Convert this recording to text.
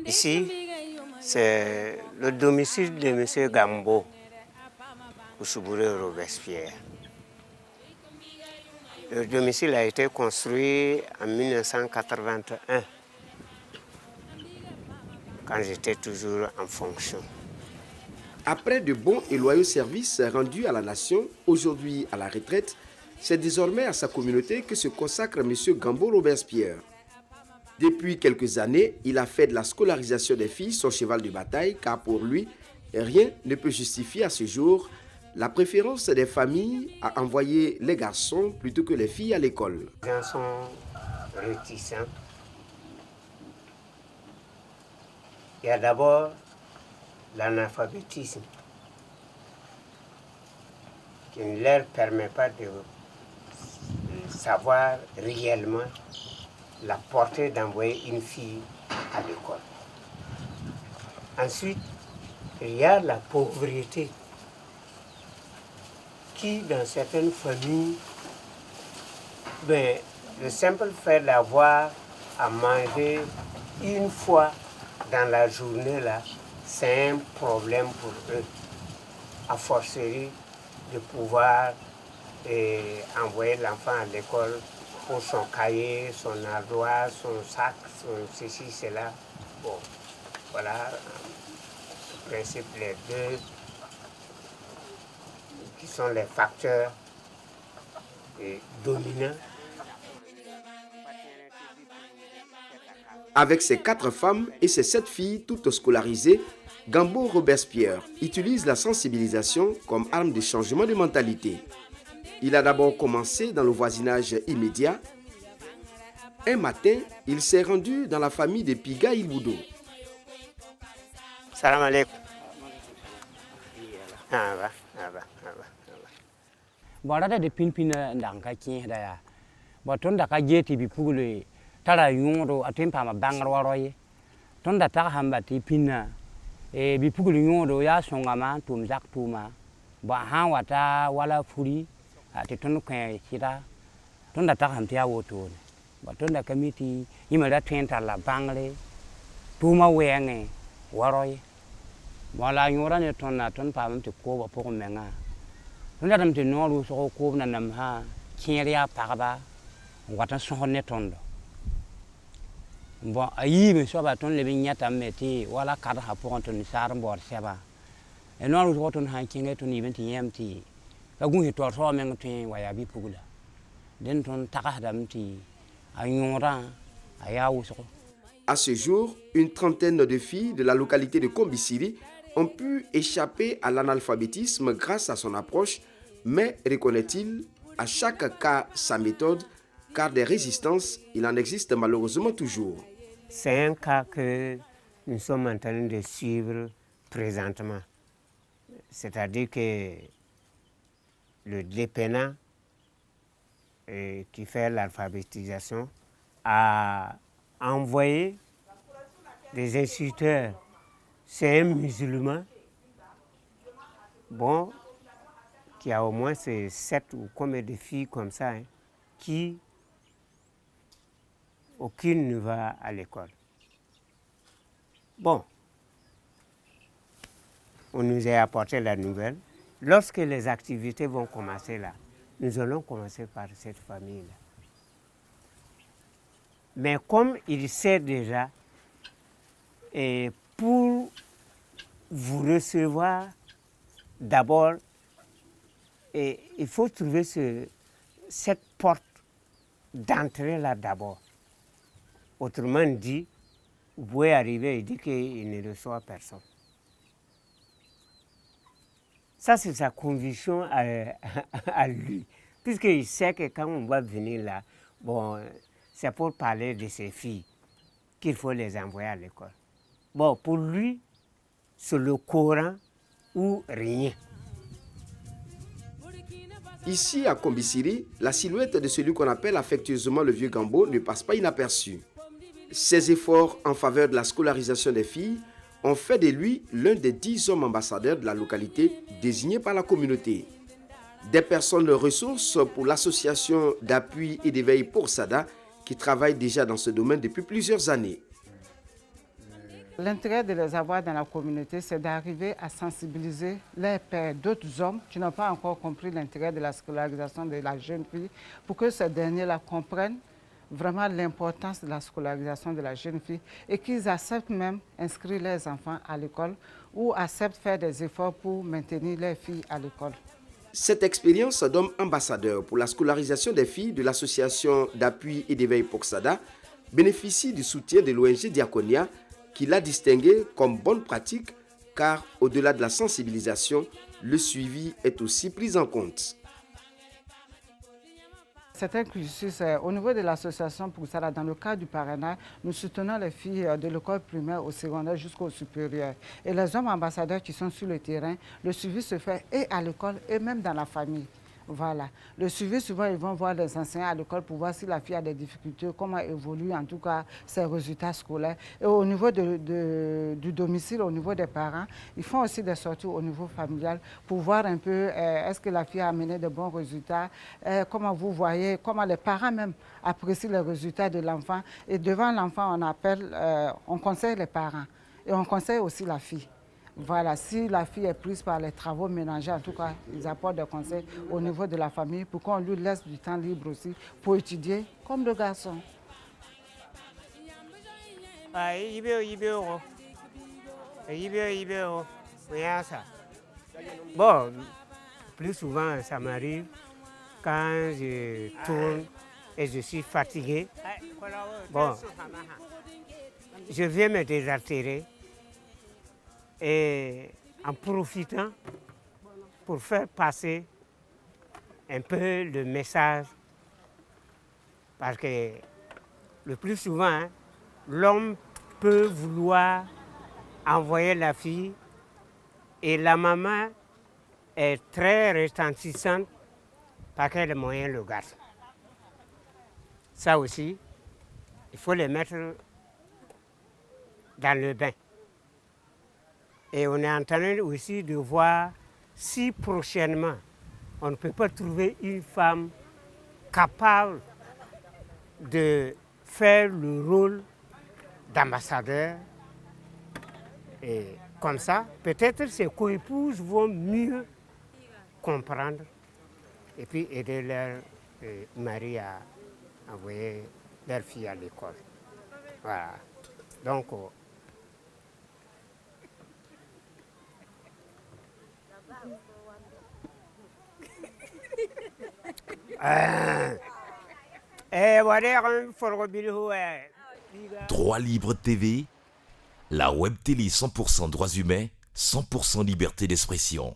Ici, c'est le domicile de M. Gambo, au Soubouré Robespierre. Le domicile a été construit en 1981, quand j'étais toujours en fonction. Après de bons et loyaux services rendus à la nation, aujourd'hui à la retraite, c'est désormais à sa communauté que se consacre M. Gambo Robespierre. Depuis quelques années, il a fait de la scolarisation des filles son cheval de bataille, car pour lui, rien ne peut justifier à ce jour la préférence des familles à envoyer les garçons plutôt que les filles à l'école. Les gens sont réticents. Il y a d'abord l'analphabétisme qui ne leur permet pas de savoir réellement la portée d'envoyer une fille à l'école. Ensuite, il y a la pauvreté qui, dans certaines familles, le simple fait d'avoir à manger une fois dans la journée, là, c'est un problème pour eux. A fortiori de pouvoir envoyer l'enfant à l'école pour son cahier, son ardoise, son sac, son ceci, cela. Bon, voilà, en principe, les deux qui sont les facteurs dominants. Avec ses 4 femmes et ses 7 filles toutes scolarisées, Gambo Robespierre utilise la sensibilisation comme arme de changement de mentalité. Il a d'abord commencé dans le voisinage immédiat. Un matin, il s'est rendu dans la famille de Piga Ilboudo. Salam alaikum. Voilà de pinpina ndanga kin da ya. Boton da ka jeti bi pugule tara yoro atempa ma bangar roye. Ton da ta hamba ti pinna e bi pugule yoro ya songa ma tum zak tuma. Ba han wata wala furi ati ton kan kira. Ton da ta ham ti awoto. Boton da kamiti yimara tenta la bangle tuma wenge waroye. Wala yora ne ton na ton pa mam ti ko ba poko menga. Nous avons dit non, nous sommes au Namha, qui est à Paraba, on va t'en ne tondo. Bon, aïe, mais ça va ton les vignettes à mettre, voilà, cadre à pour Anthony Sarambor, Seba. Et non, nous avons un king to even TMT. La goutte to so mentin, Wayabi Pugula. Then ton Takadamti, à Yonran, à Yaousro. À ce jour, une trentaine de filles de la localité de Kombisiri ont pu échapper à l'analphabétisme grâce à son approche, mais reconnaît-il à chaque cas sa méthode, car des résistances, il en existe malheureusement toujours. C'est un cas que nous sommes en train de suivre présentement. C'est-à-dire que le dépendant qui fait l'alphabétisation a envoyé des instituteurs. C'est un musulman, bon, qui a au moins 7 ou combien de filles comme ça, hein, qui aucune ne va à l'école. Bon, on nous a apporté la nouvelle. Lorsque les activités vont commencer là, nous allons commencer par cette famille-là. Mais comme il sait déjà, et pour vous recevoir, d'abord, il faut trouver cette porte d'entrée là d'abord. Autrement dit, vous pouvez arriver et dire qu'il ne reçoit personne. Ça, c'est sa conviction à lui. Puisqu'il sait que quand on va venir là, bon, c'est pour parler de ses filles qu'il faut les envoyer à l'école. Bon, pour lui, c'est le Coran ou rien. Ici, à Kombisiri, la silhouette de celui qu'on appelle affectueusement le vieux Gambo ne passe pas inaperçue. Ses efforts en faveur de la scolarisation des filles ont fait de lui l'un des 10 hommes ambassadeurs de la localité désignés par la communauté. Des personnes de ressources pour l'association d'appui et d'éveil pour Sada, qui travaillent déjà dans ce domaine depuis plusieurs années. L'intérêt de les avoir dans la communauté, c'est d'arriver à sensibiliser les pères d'autres hommes qui n'ont pas encore compris l'intérêt de la scolarisation de la jeune fille pour que ces derniers-là comprennent vraiment l'importance de la scolarisation de la jeune fille et qu'ils acceptent même inscrire leurs enfants à l'école ou acceptent faire des efforts pour maintenir les filles à l'école. Cette expérience d'homme ambassadeur pour la scolarisation des filles de l'association d'appui et d'éveil Poksada bénéficie du soutien de l'ONG Diaconia qui l'a distingué comme bonne pratique car au-delà de la sensibilisation, le suivi est aussi pris en compte. C'est un cursus au niveau de l'association Poksada, dans le cadre du parrainage, nous soutenons les filles de l'école primaire au secondaire jusqu'au supérieur. Et les hommes ambassadeurs qui sont sur le terrain, le suivi se fait et à l'école et même dans la famille. Voilà. Le suivi, souvent, ils vont voir les enseignants à l'école pour voir si la fille a des difficultés, comment évoluent en tout cas ses résultats scolaires. Et au niveau du domicile, au niveau des parents, ils font aussi des sorties au niveau familial pour voir un peu est-ce que la fille a amené de bons résultats, comment vous voyez, comment les parents même apprécient les résultats de l'enfant. Et devant l'enfant, on conseille les parents et on conseille aussi la fille. Voilà, si la fille est prise par les travaux ménagers, en tout cas, ils apportent des conseils au niveau de la famille pour qu'on lui laisse du temps libre aussi pour étudier comme le garçon. Bon, plus souvent, ça m'arrive quand je tourne et je suis fatigué. Bon, je viens me désaltérer. Et en profitant pour faire passer un peu le message, parce que le plus souvent, hein, l'homme peut vouloir envoyer la fille et la maman est très retentissante parce qu'elle est moyen le garçon. Ça aussi, il faut les mettre dans le bain. Et on est en train aussi de voir si prochainement on ne peut pas trouver une femme capable de faire le rôle d'ambassadeur. Et comme ça, peut-être ses coépouses vont mieux comprendre et puis aider leur mari à envoyer leur fille à l'école. Voilà. Donc, Droit Libre TV, la web télé 100% droits humains, 100% liberté d'expression.